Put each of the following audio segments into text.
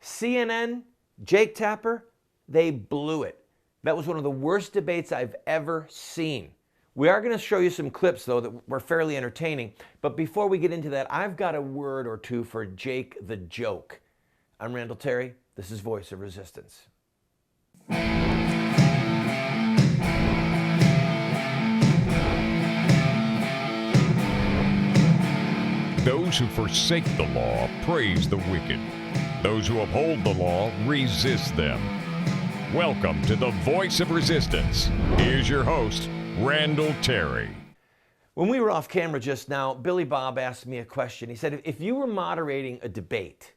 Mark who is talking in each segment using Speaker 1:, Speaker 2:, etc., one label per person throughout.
Speaker 1: CNN, Jake Tapper, they blew it. That was one of the worst debates I've ever seen. We are going to show you some clips, though, that were fairly entertaining. But before we get into that, I've got a word or two for Jake the Joke. I'm Randall Terry. This is Voice of Resistance.
Speaker 2: Those who forsake the law praise the wicked. Those who uphold the law resist them. Welcome to the Voice of Resistance. Here's your host, Randall Terry.
Speaker 1: When we were off camera just now, Billy Bob asked me a question. He said, if you were moderating a debate,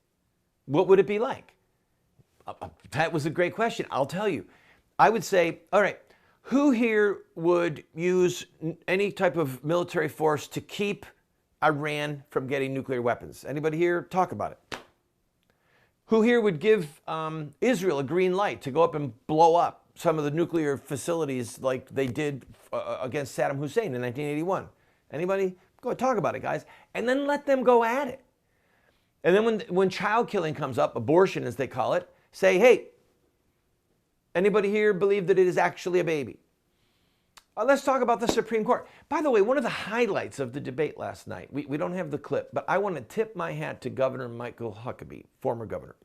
Speaker 1: what would it be like? That was a great question. I'll tell you. I would say, all right, who here would use any type of military force to keep Iran from getting nuclear weapons? Anybody here talk about it? Who here would give Israel a green light to go up and blow up some of the nuclear facilities like they did against Saddam Hussein in 1981? Anybody? Go ahead, talk about it, guys. And then let them go at it. And then when child killing comes up, abortion as they call it, say, hey, anybody here believe that it is actually a baby? Let's talk about the Supreme Court. By the way, one of the highlights of the debate last night, we don't have the clip, but I want to tip my hat to Governor Michael Huckabee, former governor.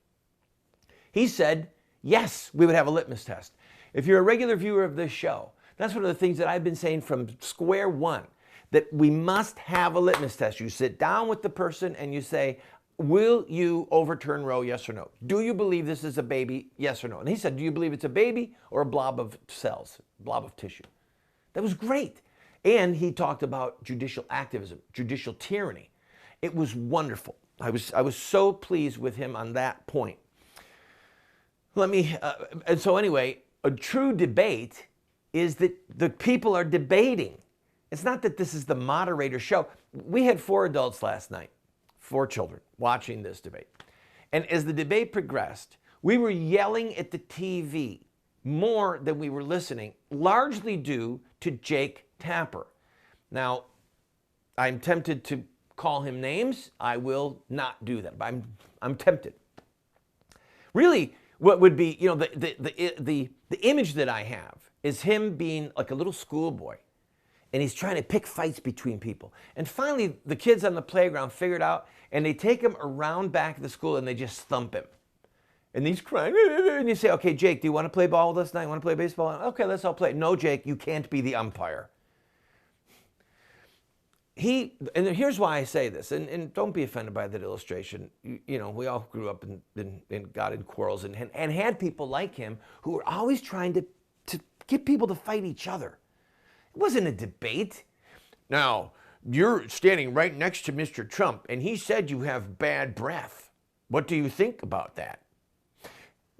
Speaker 1: He said, yes, we would have a litmus test. If you're a regular viewer of this show, that's one of the things that I've been saying from square one, that we must have a litmus test. You sit down with the person and you say, will you overturn Roe, yes or no? Do you believe this is a baby, yes or no? And he said, do you believe it's a baby or a blob of cells, blob of tissue? That was great. And he talked about judicial activism, judicial tyranny. It was wonderful. I was so pleased with him on that point. And so anyway, a true debate is that the people are debating. It's not that this is the moderator show. We had 4 adults last night, 4 children, watching this debate. And as the debate progressed, we were yelling at the TV more than we were listening, largely due to Jake Tapper. Now, I'm tempted to call him names. I will not do that, but I'm tempted. Really, what would be, the image that I have is him being like a little schoolboy, and he's trying to pick fights between people. And finally, the kids on the playground figured out, and they take him around back of the school, and they just thump him. And he's crying, and you say, okay, Jake, do you want to play ball with us tonight? You want to play baseball? Okay, let's all play. No, Jake, you can't be the umpire. And here's why I say this, and don't be offended by that illustration. We all grew up and got in quarrels and had people like him who were always trying to get people to fight each other. It wasn't a debate. Now, you're standing right next to Mr. Trump, and he said you have bad breath. What do you think about that?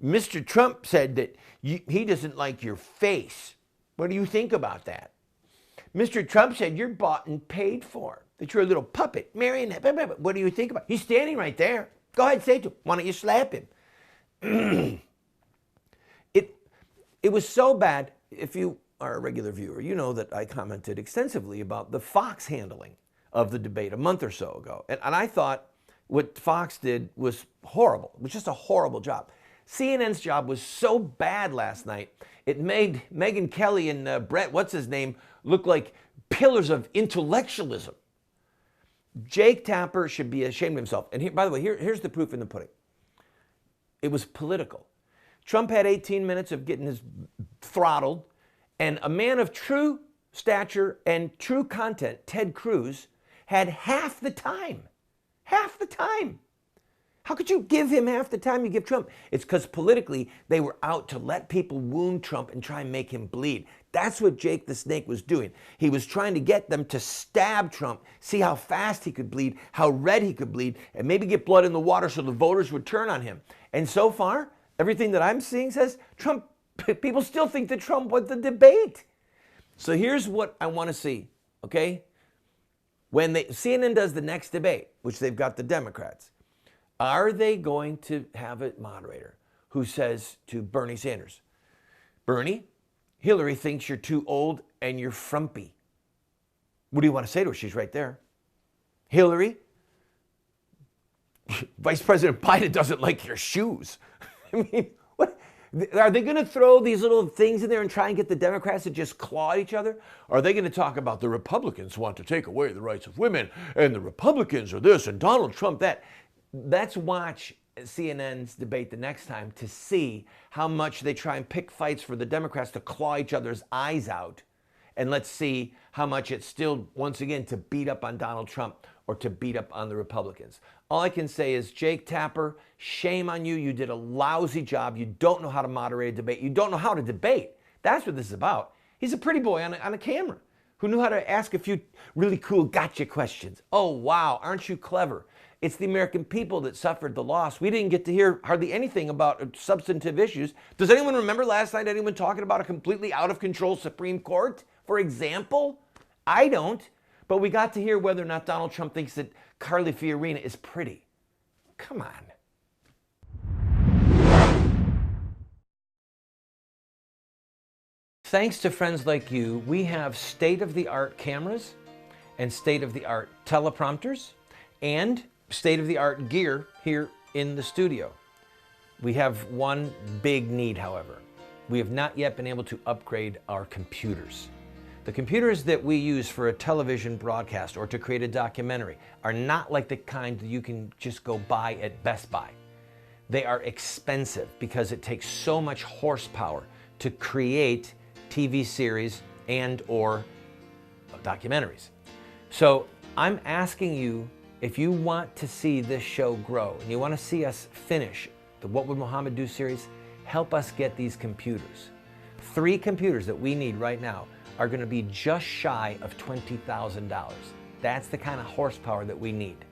Speaker 1: Mr. Trump said that he doesn't like your face. What do you think about that? Mr. Trump said you're bought and paid for, that you're a little puppet, marionette. What do you think about it? He's standing right there. Go ahead and say to him, why don't you slap him? It was so bad. If you are a regular viewer, you know that I commented extensively about the Fox handling of the debate a month or so ago. And I thought what Fox did was horrible. It was just a horrible job. CNN's job was so bad last night, it made Megyn Kelly and Brett, what's his name, look like pillars of intellectualism. Jake Tapper should be ashamed of himself. And by the way, here's the proof in the pudding. It was political. Trump had 18 minutes of getting his throttled, and a man of true stature and true content, Ted Cruz, had half the time. Half the time. How could you give him half the time you give Trump? It's because politically they were out to let people wound Trump and try and make him bleed. That's what Jake the Snake was doing. He was trying to get them to stab Trump, see how fast he could bleed, how red he could bleed, and maybe get blood in the water so the voters would turn on him. And so far, everything that I'm seeing says Trump, people still think that Trump won the debate. So here's what I want to see, okay? When CNN does the next debate, which they've got the Democrats, are they going to have a moderator who says to Bernie Sanders, Bernie, Hillary thinks you're too old and you're frumpy. What do you want to say to her? She's right there. Hillary, Vice President Biden doesn't like your shoes. I mean, what? Are they going to throw these little things in there and try and get the Democrats to just claw at each other? Or are they going to talk about the Republicans want to take away the rights of women and the Republicans are this and Donald Trump that? Let's watch CNN's debate the next time to see how much they try and pick fights for the Democrats to claw each other's eyes out. And let's see how much it's still, once again, to beat up on Donald Trump or to beat up on the Republicans. All I can say is, Jake Tapper, shame on you. You did a lousy job. You don't know how to moderate a debate. You don't know how to debate. That's what this is about. He's a pretty boy on a camera who knew how to ask a few really cool gotcha questions. Oh, wow, aren't you clever? It's the American people that suffered the loss. We didn't get to hear hardly anything about substantive issues. Does anyone remember last night anyone talking about a completely out of control Supreme Court, for example? I don't. But we got to hear whether or not Donald Trump thinks that Carly Fiorina is pretty. Come on. Thanks to friends like you, we have state-of-the-art cameras and state-of-the-art teleprompters and state-of-the-art gear here in the studio. We have one big need, however. We have not yet been able to upgrade our computers. The computers that we use for a television broadcast or to create a documentary are not like the kind that you can just go buy at Best Buy. They are expensive because it takes so much horsepower to create TV series and or documentaries. So I'm asking you, if you want to see this show grow and you want to see us finish the What Would Muhammad Do series, help us get these computers. 3 computers that we need right now are going to be just shy of $20,000. That's the kind of horsepower that we need.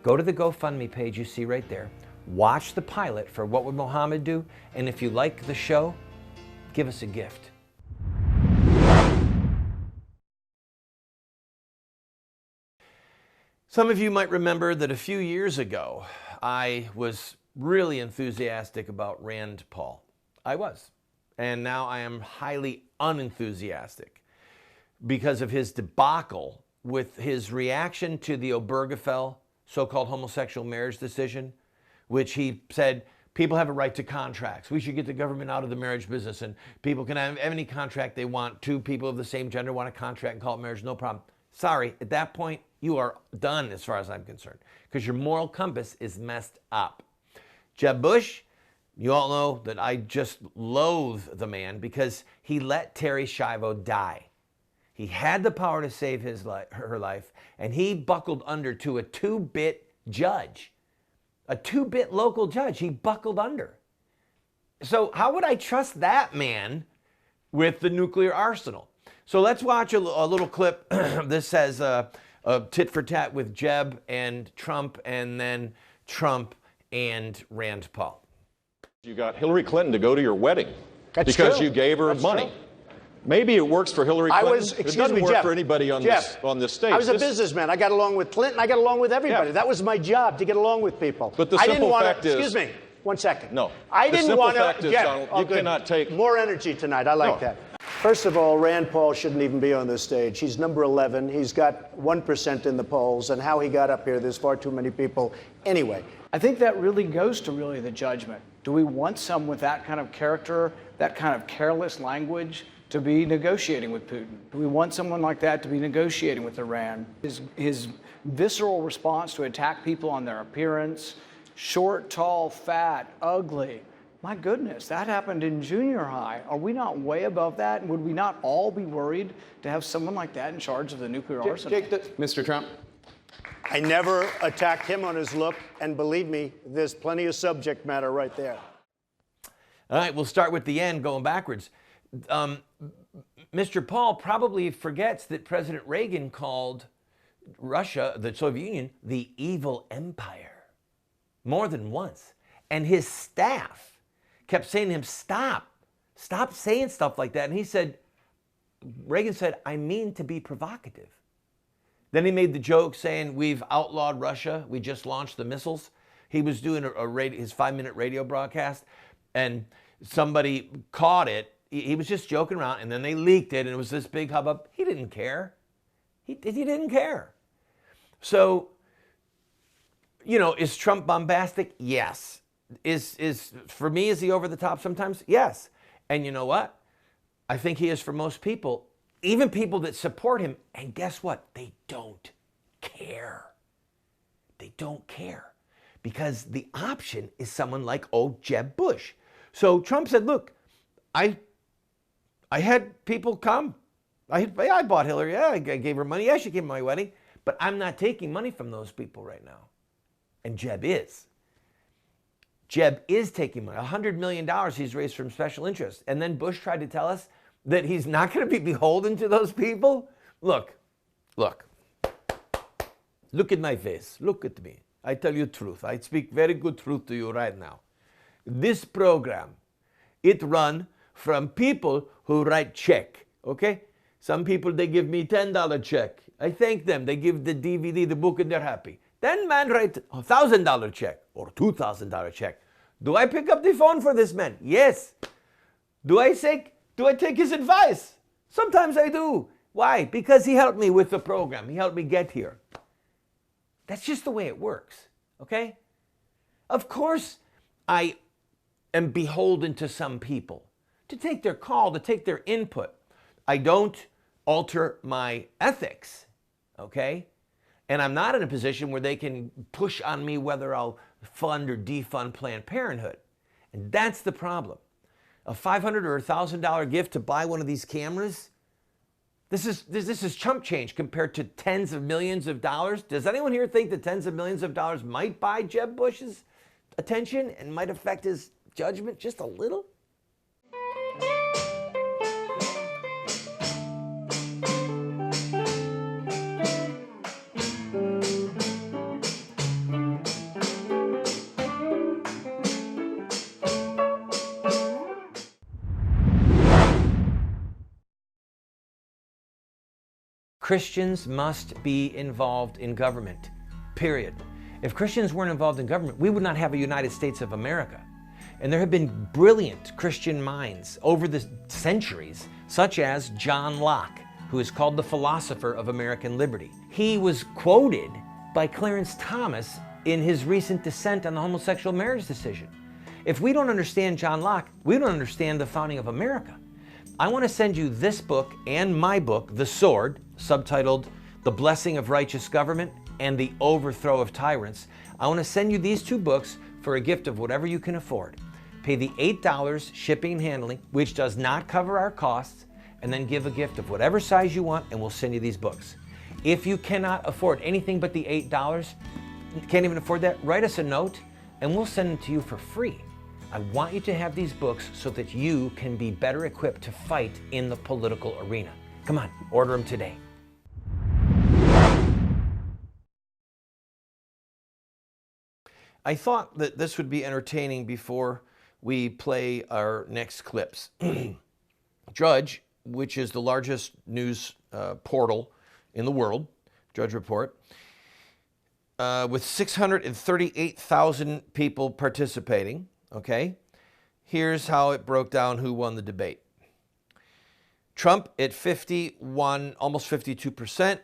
Speaker 1: Go to the GoFundMe page you see right there. Watch the pilot for What Would Muhammad Do? And if you like the show, give us a gift. Some of you might remember that a few years ago, I was really enthusiastic about Rand Paul. I was. And now I am highly unenthusiastic because of his debacle with his reaction to the Obergefell so-called homosexual marriage decision, which he said people have a right to contracts. We should get the government out of the marriage business and people can have any contract they want. 2 people of the same gender want a contract and call it marriage, no problem. Sorry, at that point, you are done as far as I'm concerned because your moral compass is messed up. Jeb Bush, you all know that I just loathe the man because he let Terri Schiavo die. He had the power to save her life, and he buckled under to a 2-bit judge. A 2-bit local judge, he buckled under. So how would I trust that man with the nuclear arsenal? So let's watch a little clip. This says a tit for tat with Jeb and Trump, and then Trump and Rand Paul.
Speaker 3: You got Hillary Clinton to go to your wedding
Speaker 4: That's
Speaker 3: because
Speaker 4: true.
Speaker 3: you gave her
Speaker 4: That's
Speaker 3: money.
Speaker 4: true.
Speaker 3: Maybe it works for Hillary Clinton. It doesn't work
Speaker 4: Jeff,
Speaker 3: for anybody on
Speaker 4: Jeff,
Speaker 3: this stage.
Speaker 4: I was a businessman. I got along with Clinton. I got along with everybody.
Speaker 3: Yeah.
Speaker 4: That was my job, to get along with people.
Speaker 3: But the
Speaker 4: I didn't
Speaker 3: simple
Speaker 4: wanna,
Speaker 3: fact is-
Speaker 4: excuse me, 1 second.
Speaker 3: No.
Speaker 4: I
Speaker 3: The
Speaker 4: didn't
Speaker 3: simple
Speaker 4: want to.
Speaker 3: fact is, Donald, you
Speaker 4: good.
Speaker 3: cannot take-
Speaker 4: More energy tonight. I like
Speaker 3: No.
Speaker 4: that. First of all, Rand Paul shouldn't even be on this stage. He's number 11. He's got 1% in the polls, and how he got up here, there's far too many people. Anyway.
Speaker 5: I think that really goes to really the judgment. Do we want someone with that kind of character, that kind of careless language to be negotiating with Putin? Do we want someone like that to be negotiating with Iran? His visceral response to attack people on their appearance, short, tall, fat, ugly. My goodness, that happened in junior high. Are we not way above that? And would we not all be worried to have someone like that in charge of the nuclear arsenal?
Speaker 6: Mr. Trump.
Speaker 4: I never attacked him on his look, and believe me, there's plenty of subject matter right there.
Speaker 1: All right, we'll start with the end, going backwards. Mr. Paul probably forgets that President Reagan called Russia, the Soviet Union, the evil empire more than once. And his staff kept saying to him, stop saying stuff like that. And he said, Reagan said, I mean to be provocative. Then he made the joke saying, we've outlawed Russia. We just launched the missiles. He was doing his 5-minute radio broadcast, and somebody caught it. He was just joking around, and then they leaked it, and it was this big hubbub. He didn't care. He didn't care. So, Is Trump bombastic? Yes. Is for me, is he over the top sometimes? Yes. And you know what? I think he is for most people, even people that support him. And guess what? They don't care. They don't care because the option is someone like Jeb Bush. So Trump said, look, I had people come. I bought Hillary. Yeah, I gave her money. Yeah, she came to my wedding. But I'm not taking money from those people right now. And Jeb is. Jeb is taking money. $100 million he's raised from special interests. And then Bush tried to tell us that he's not going to be beholden to those people. Look. Look at my face. Look at me. I tell you truth. I speak very good truth to you right now. This program, it run from people who write check, okay? Some people, they give me $10 check. I thank them. They give the DVD, the book, and they're happy. Then man write a $1,000 check or $2,000 check. Do I pick up the phone for this man? Yes. Do I take his advice? Sometimes I do. Why? Because he helped me with the program. He helped me get here. That's just the way it works, okay? Of course, I am beholden to some people to take their call, to take their input. I don't alter my ethics, okay? And I'm not in a position where they can push on me whether I'll fund or defund Planned Parenthood. And that's the problem. A $500 or $1,000 gift to buy one of these cameras, this is chump change compared to tens of millions of dollars. Does anyone here think that tens of millions of dollars might buy Jeb Bush's attention and might affect his judgment just a little? Christians must be involved in government, period. If Christians weren't involved in government, we would not have a United States of America. And there have been brilliant Christian minds over the centuries, such as John Locke, who is called the philosopher of American liberty. He was quoted by Clarence Thomas in his recent dissent on the homosexual marriage decision. If we don't understand John Locke, we don't understand the founding of America. I want to send you this book and my book, The Sword, subtitled The Blessing of Righteous Government and The Overthrow of Tyrants. I want to send you these two books for a gift of whatever you can afford. Pay the $8 shipping and handling, which does not cover our costs, and then give a gift of whatever size you want, and we'll send you these books. If you cannot afford anything but the $8, can't even afford that, write us a note, and we'll send them to you for free. I want you to have these books so that you can be better equipped to fight in the political arena. Come on, order them today. I thought that this would be entertaining before we play our next clips. Drudge, which is the largest news portal in the world, Drudge Report, with 638,000 people participating, okay? Here's how it broke down who won the debate. Trump at 51, almost 52%.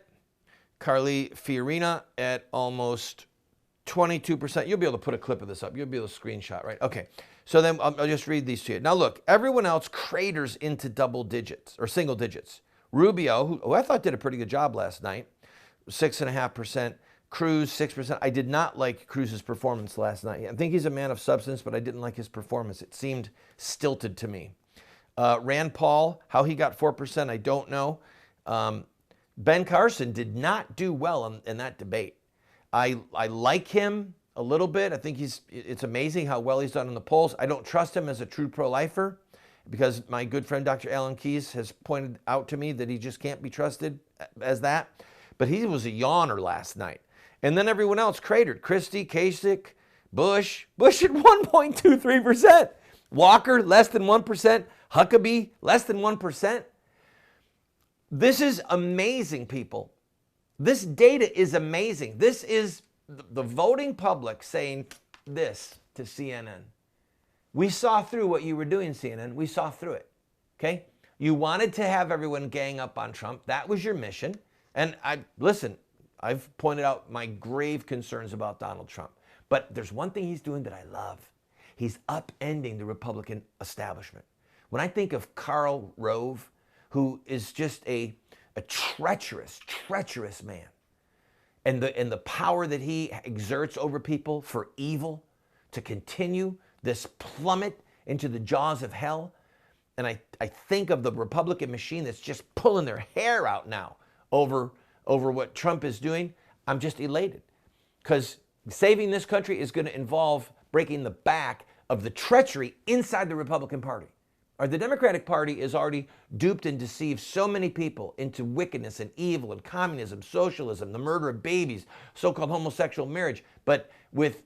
Speaker 1: Carly Fiorina at almost 22%. You'll be able to put a clip of this up. You'll be able to screenshot, right? Okay. So then I'll just read these to you. Now look, everyone else craters into double digits or single digits. Rubio, who I thought did a pretty good job last night, 6.5%. Cruz, 6%. I did not like Cruz's performance last night. I think he's a man of substance, but I didn't like his performance. It seemed stilted to me. Rand Paul, how he got 4%, I don't know. Ben Carson did not do well in that debate. I like him a little bit. I think it's amazing how well he's done in the polls. I don't trust him as a true pro-lifer because my good friend Dr. Alan Keyes has pointed out to me that he just can't be trusted as that. But he was a yawner last night. And then everyone else cratered. Christie, Kasich, Bush at 1.23%. Walker, less than 1%. Huckabee, less than 1%. This is amazing, people. This data is amazing. This is the voting public saying this to CNN. We saw through what you were doing, CNN. We saw through it, okay? You wanted to have everyone gang up on Trump. That was your mission. And listen, I've pointed out my grave concerns about Donald Trump. But there's one thing he's doing that I love. He's upending the Republican establishment. When I think of Karl Rove, who is just a treacherous man, and the power that he exerts over people for evil, to continue this plummet into the jaws of hell, and I think of the Republican machine that's just pulling their hair out now over what Trump is doing, I'm just elated. Because saving this country is going to involve breaking the back of the treachery inside the Republican Party. Or the Democratic Party has already duped and deceived so many people into wickedness and evil and communism, socialism, the murder of babies, so-called homosexual marriage. But with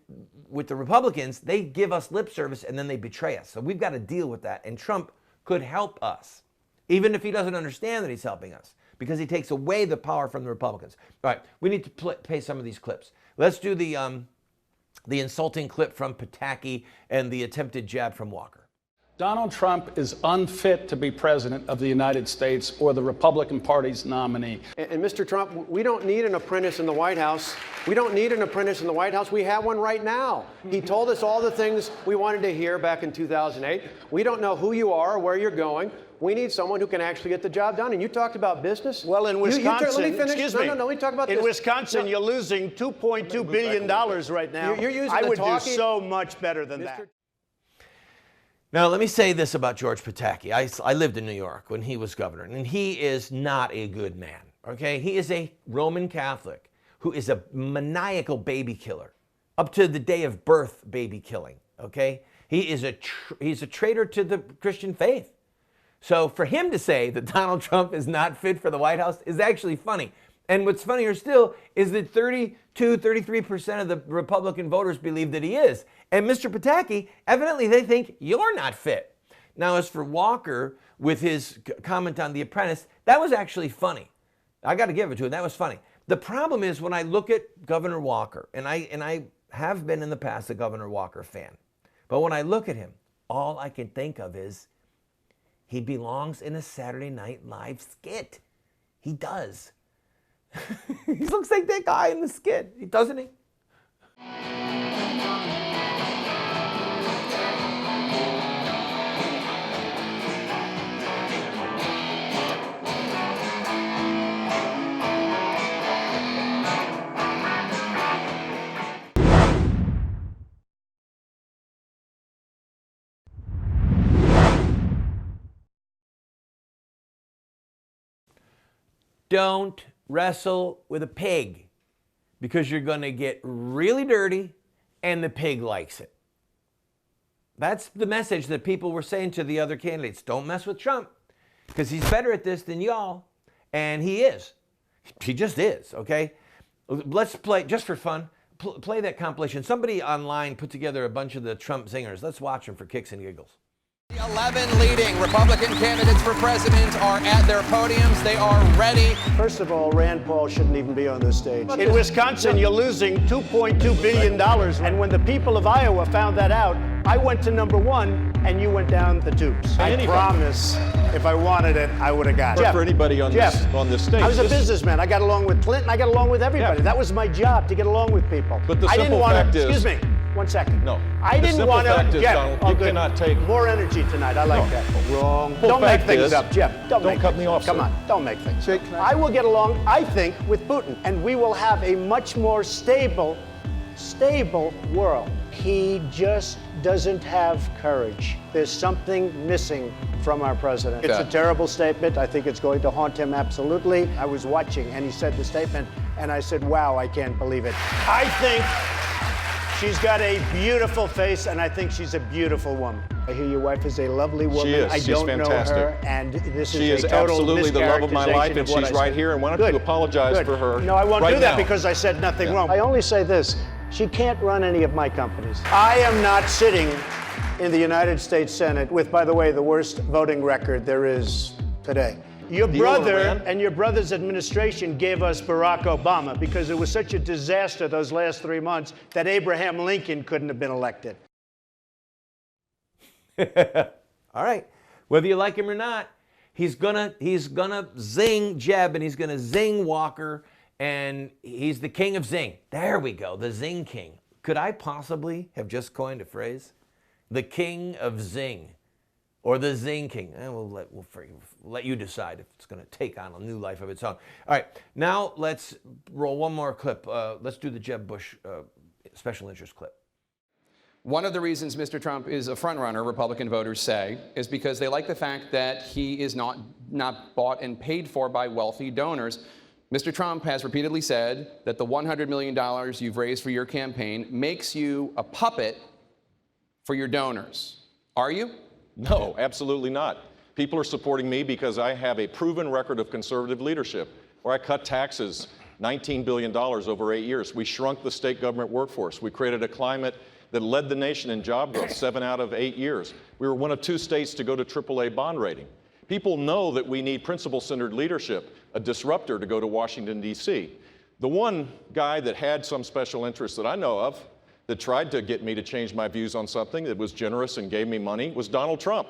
Speaker 1: the Republicans, they give us lip service and then they betray us. So we've got to deal with that. And Trump could help us, even if he doesn't understand that he's helping us, because he takes away the power from the Republicans. All right, we need to play some of these clips. Let's do the insulting clip from Pataki and the attempted jab from Walker.
Speaker 6: Donald Trump is unfit to be president of the United States or the Republican Party's nominee.
Speaker 7: And Mr. Trump, we don't need an apprentice in the White House. We don't need an apprentice in the White House. We have one right now. He told us all the things we wanted to hear back in 2008. We don't know who you are or where you're going. We need someone who can actually get the job done. And you talked about business.
Speaker 4: Well, in Wisconsin,
Speaker 7: let me finish.
Speaker 4: Excuse me.
Speaker 7: No, we talk about
Speaker 4: in
Speaker 7: this.
Speaker 4: Wisconsin, you're losing $2.2 billion right now.
Speaker 7: You're using
Speaker 4: I
Speaker 7: the
Speaker 4: would
Speaker 7: talking.
Speaker 4: do so much better than that.
Speaker 1: Now, let me say this about George Pataki. I lived in New York when he was governor, and he is not a good man, okay? He is a Roman Catholic who is a maniacal baby killer, up to the day of birth baby killing, okay? He's a traitor to the Christian faith. So for him to say that Donald Trump is not fit for the White House is actually funny. And what's funnier still is that 33% of the Republican voters believe that he is. And Mr. Pataki, evidently they think you're not fit. Now, as for Walker, with his comment on The Apprentice, that was actually funny. I got to give it to him. That was funny. The problem is when I look at Governor Walker, and I have been in the past a Governor Walker fan, but when I look at him, all I can think of is he belongs in a Saturday Night Live skit. He does. He looks like that guy in the skit, doesn't he? Don't wrestle with a pig, because you're going to get really dirty and the pig likes it. That's the message that people were saying to the other candidates. Don't mess with Trump, because he's better at this than y'all. And he is. He just is, okay? Let's play, just for fun, play that compilation. Somebody online put together a bunch of the Trump zingers. Let's watch them for kicks and giggles.
Speaker 8: 11 leading Republican candidates for president are at their podiums. They are ready.
Speaker 4: First of all, Rand Paul shouldn't even be on this stage. In Wisconsin, you're losing $2.2 billion. And when the people of Iowa found that out, I went to #1 and you went down the tubes. I promise, if I wanted it, I would have got it.
Speaker 3: For anybody on this stage.
Speaker 4: I was a businessman. I got along with Clinton. I got along with everybody.
Speaker 3: Yeah.
Speaker 4: That was my job, to get along with people.
Speaker 3: But the
Speaker 4: I didn't
Speaker 3: simple
Speaker 4: want
Speaker 3: fact
Speaker 4: to,
Speaker 3: is-
Speaker 4: excuse me, 1 second.
Speaker 3: No.
Speaker 4: I didn't want to,
Speaker 3: fact is,
Speaker 4: Jeff,
Speaker 3: Donald, you cannot take...
Speaker 4: more energy tonight. I like that. Wrong.
Speaker 3: Well,
Speaker 4: Don't make
Speaker 3: fact
Speaker 4: things
Speaker 3: is-
Speaker 4: up, Jeff. Don't make
Speaker 3: cut
Speaker 4: things
Speaker 3: me
Speaker 4: up.
Speaker 3: off,
Speaker 4: Come
Speaker 3: sir.
Speaker 4: on. Don't make things up. I will get along, I think, with Putin, and we will have a much more stable world. He just doesn't have courage. There's something missing from our president. It's a terrible statement. I think it's going to haunt him absolutely. I was watching, and he said the statement, and I said, wow, I can't believe it. I think she's got a beautiful face, and I think she's a beautiful woman. I hear your wife is a lovely woman.
Speaker 3: She is.
Speaker 4: I
Speaker 3: She's
Speaker 4: don't
Speaker 3: fantastic.
Speaker 4: know her, and this
Speaker 3: She
Speaker 4: is
Speaker 3: is
Speaker 4: a total
Speaker 3: absolutely the love of my life, and
Speaker 4: mischaracterization of what
Speaker 3: she's
Speaker 4: I
Speaker 3: right
Speaker 4: said.
Speaker 3: here, and why don't you apologize for her
Speaker 4: No, I won't
Speaker 3: right
Speaker 4: do that
Speaker 3: now.
Speaker 4: because I said nothing wrong. I only say this. She can't run any of my companies. I am not sitting in the United States Senate with, by the way, the worst voting record there is today. Your brother and your brother's administration gave us Barack Obama because it was such a disaster those last 3 months that Abraham Lincoln couldn't have been elected.
Speaker 1: All right. Whether you like him or not, he's gonna zing Jeb, and he's gonna zing Walker, and he's the king of zing. There we go, the zing king. Could I possibly have just coined a phrase? The king of zing, or the zing king. We'll let you decide if it's going to take on a new life of its own. All right, now let's roll one more clip. Let's do the Jeb Bush special interest clip.
Speaker 8: One of the reasons Mr. Trump is a frontrunner, Republican voters say, is because they like the fact that he is not bought and paid for by wealthy donors. Mr. Trump has repeatedly said that the $100 million you've raised for your campaign makes you a puppet for your donors. Are you?
Speaker 3: No, absolutely not. People are supporting me because I have a proven record of conservative leadership, where I cut taxes $19 billion over 8 years. We shrunk the state government workforce. We created a climate that led the nation in job growth 7 out of 8 years. We were one of 2 states to go to AAA bond rating. People know that we need principle-centered leadership, a disruptor to go to Washington, D.C. The one guy that had some special interest that I know of that tried to get me to change my views on something that was generous and gave me money was Donald Trump.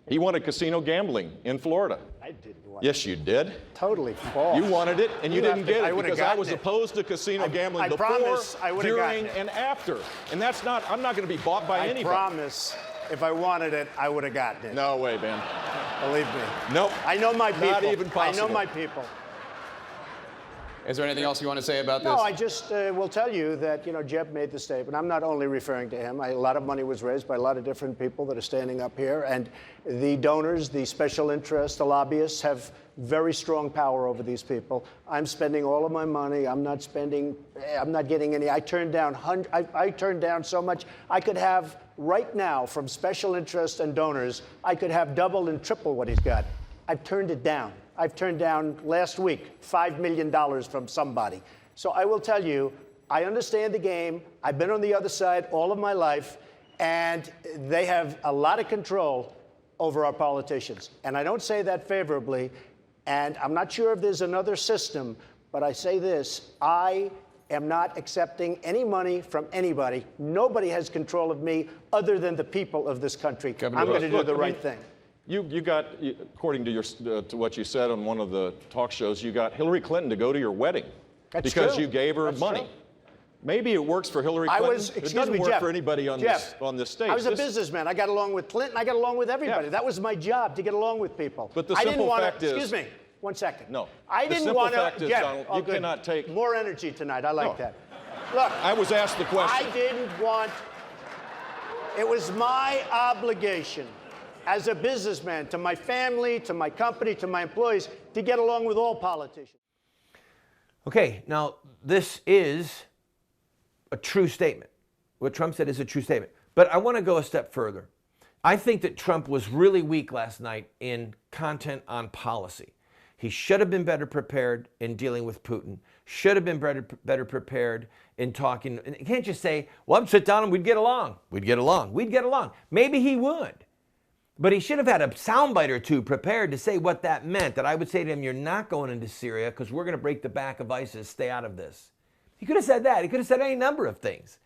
Speaker 3: He wanted casino gambling in Florida.
Speaker 4: I didn't want
Speaker 3: Yes, you did.
Speaker 4: Totally false.
Speaker 3: You wanted it, and you didn't get it because I was
Speaker 4: it.
Speaker 3: opposed to casino gambling
Speaker 4: I
Speaker 3: before,
Speaker 4: promise I would've gotten
Speaker 3: during,
Speaker 4: it.
Speaker 3: and after. And that's not, I'm not going to be bought by
Speaker 4: I
Speaker 3: anybody.
Speaker 4: promise, if I wanted it, I would have gotten it.
Speaker 3: No way, man.
Speaker 4: Believe me.
Speaker 3: Nope.
Speaker 4: I know my people.
Speaker 3: Not even possible.
Speaker 4: I know my people.
Speaker 8: Is there anything else you want to say about this?
Speaker 4: No, I just will tell you that, Jeb made the statement. I'm not only referring to him. A lot of money was raised by a lot of different people that are standing up here. And the donors, the special interests, the lobbyists have very strong power over these people. I'm spending all of my money. I'm not getting any. I turned down so much. I could have right now from special interests and donors, I could have double and triple what he's got. I've turned it down. I've turned down last week $5 million from somebody. So I will tell you, I understand the game. I've been on the other side all of my life, and they have a lot of control over our politicians. And I don't say that favorably, and I'm not sure if there's another system, but I say this, I am not accepting any money from anybody. Nobody has control of me other than the people of this country. I'm going to do the right thing.
Speaker 3: You got, according to to what you said on one of the talk shows, you got Hillary Clinton to go to your wedding because you gave her money. True. Maybe it works for Hillary Clinton. It doesn't work for anybody on this stage.
Speaker 4: I was a businessman. I got along with Clinton. I got along with everybody. Yeah. That was my job, to get along with people.
Speaker 3: But the simple fact is,
Speaker 4: excuse me, 1 second.
Speaker 3: No.
Speaker 4: I didn't want to.
Speaker 3: Jeff, Donald, you cannot take
Speaker 4: more energy tonight. I like that. Look,
Speaker 3: I was asked the question.
Speaker 4: I didn't want. It was my obligation as a businessman, to my family, to my company, to my employees, to get along with all politicians.
Speaker 1: Okay, now this is a true statement. What Trump said is a true statement. But I want to go a step further. I think that Trump was really weak last night in content on policy. He should have been better prepared in dealing with Putin, should have been better prepared in talking. And you can't just say, well, I'd sit down and we'd get along. We'd get along. We'd get along. Maybe he would. But he should have had a soundbite or two prepared to say what that meant, that I would say to him, you're not going into Syria because we're going to break the back of ISIS. Stay out of this. He could have said that. He could have said any number of things.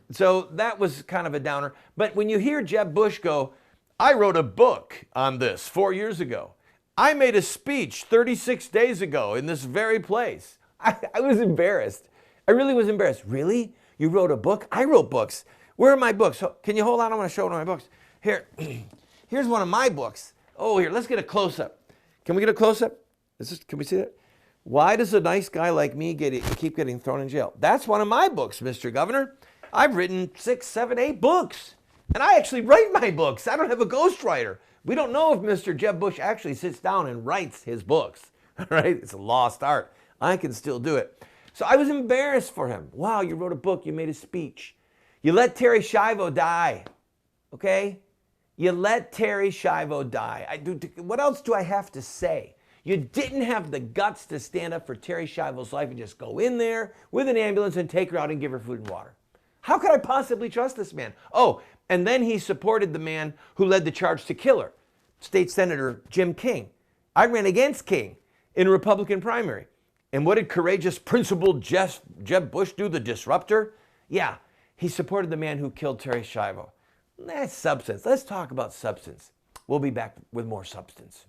Speaker 1: So that was kind of a downer. But when you hear Jeb Bush go, I wrote a book on this 4 years ago. I made a speech 36 days ago in this very place. I was embarrassed. I really was embarrassed. Really? You wrote a book? I wrote books. Where are my books? Can you hold on? I want to show one of my books. Here. Here's one of my books. Oh, here, let's get a close-up. Can we get a close-up? Can we see that? Why does a nice guy like me keep getting thrown in jail? That's one of my books, Mr. Governor. I've written 6, 7, 8 books. And I actually write my books. I don't have a ghostwriter. We don't know if Mr. Jeb Bush actually sits down and writes his books. Right? It's a lost art. I can still do it. So I was embarrassed for him. Wow, you wrote a book. You made a speech. You let Terry Schiavo die. Okay? You let Terry Schiavo die. What else do I have to say? You didn't have the guts to stand up for Terry Schiavo's life and just go in there with an ambulance and take her out and give her food and water. How could I possibly trust this man? Oh, and then he supported the man who led the charge to kill her, State Senator Jim King. I ran against King in a Republican primary. And what did courageous, principled Jeb Bush do, the disruptor? Yeah, he supported the man who killed Terry Schiavo. That's substance. Let's talk about substance. We'll be back with more substance.